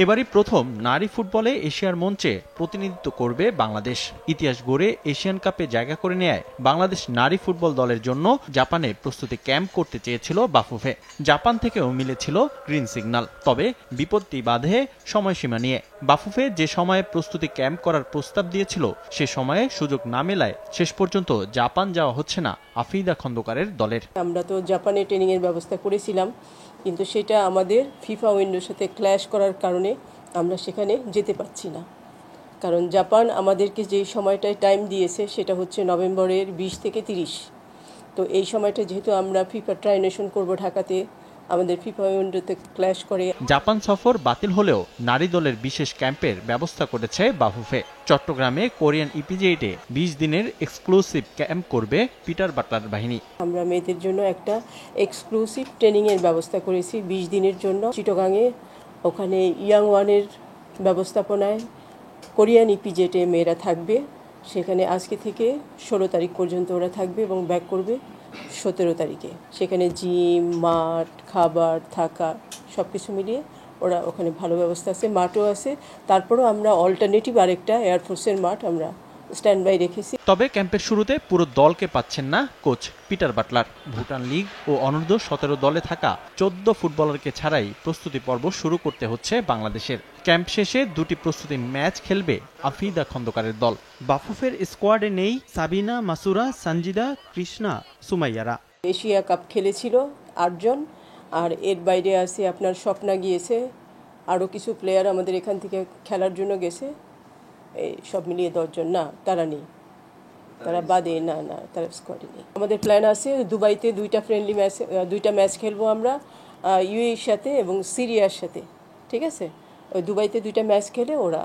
এবারই প্রথম নারী ফুটবলে এশিয়ার মঞ্চে প্রতিনিধিত্ব করবে বাংলাদেশ। ইতিহাস গড়ে এশিয়ান কাপে জায়গা করে নেয় বাংলাদেশ নারী ফুটবল দলের জন্য জাপানে প্রস্তুতি ক্যাম্প করতে চেয়েছিল বাফুফে। জাপান থেকেও মিলেছিল গ্রিন সিগন্যাল, তবে বিপত্তি বাধে সময়সীমা নিয়ে। বাফুফে যে সময়ে প্রস্তুতি ক্যাম্প করার প্রস্তাব দিয়েছিল সে সময়ে সুযোগ না মেলায় শেষ পর্যন্ত জাপান যাওয়া হচ্ছে না আফিদা খন্দকারের দলের। আমরা তো জাপানে ট্রেনিং এর ব্যবস্থা করেছিলাম, কিন্তু সেটা আমাদের ফিফা উইন্ডোর সাথে ক্ল্যাশ করার কারণে আমরা সেখানে যেতে পারছি না। কারণ জাপান আমাদেরকে যে সময়টায় টাইম দিয়েছে সেটা হচ্ছে নভেম্বরের 20 থেকে 30। তো এই সময়টা যেহেতু আমরা ফিফা ট্রাইনেশন করব ঢাকাতে, আমাদের ফিফা উইন্ডোতে ক্ল্যাশ করে। জাপান সফর বাতিল হলেও নারী দলের বিশেষ ক্যাম্পের ব্যবস্থা করেছে বাফুফে। চট্টগ্রামে কোরিয়ান ইপিজেডে 20 দিনের এক্সক্লুসিভ ক্যাম্প করবে পিটার বাটলার বাহিনী। আমরা মেয়েদের জন্য একটা এক্সক্লুসিভ ট্রেনিং এর ব্যবস্থা করেছি 20 দিনের জন্য চিটাগাঙে। ওখানে ইয়াং ওয়ানের ব্যবস্থাপনায় কোরিয়ান ইপিজেডে মেয়েরা থাকবে। সেখানে আজকে থেকে 16 তারিখ পর্যন্ত ওরা থাকবে এবং ব্যাক করবে 17 তারিখে। সেখানে জিম, মাঠ, খাবার, থাকা সব কিছু মিলিয়ে ওরা ওখানে ভালো ব্যবস্থা আছে, মাঠও আছে। তারপরও আমরা অল্টারনেটিভ আরেকটা এয়ারফোর্সের মাঠ আমরা স্ট্যান্ড বাই রেখেছি। তবে ক্যাম্পের শুরুতে পুরো দলকে পাচ্ছেন না coach Peter Butler. Bhutan league ও অনূর্ধ্ব 17 দলে থাকা 14 ফুটবলারকে ছাড়াই প্রস্তুতি পর্ব শুরু করতে হচ্ছে বাংলাদেশের। ক্যাম্প শেষে 2টি প্রস্তুতি ম্যাচ খেলবে আফিদা খন্দকারের দল। বাফুফের স্কোয়াডে নেই সাবিনা, মাসুরা, সঞ্জিদা, কৃষ্ণা, সুমাইয়ারা। এশিয়া কাপ খেলেছিল 8 জন, আর এর বাইরে আছে আপনার স্বপ্না গিয়েছে, আরও কিছু প্লেয়ার আমাদের এখান থেকে খেলার জন্য গেছে। এই সব মিলিয়ে 10 জন। না, তারা নেই, তারা বাদে। না, তারা স্কোয়াডে নেই। আমাদের প্ল্যান আছে দুবাইতে 2টা ম্যাচ খেলবো আমরা, ইউএইর সাথে এবং সিরিয়ার সাথে। ঠিক আছে, ওই দুবাইতে 2টা ম্যাচ খেলে ওরা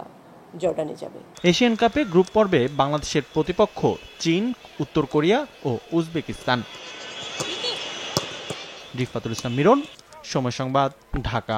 জর্ডানে যাবে। এশিয়ান কাপে গ্রুপ পর্বে বাংলাদেশের প্রতিপক্ষ চীন, উত্তর কোরিয়া ও উজবেকিস্তান। রিফাতুল ইসলাম মিরন, সময় সংবাদ, ঢাকা।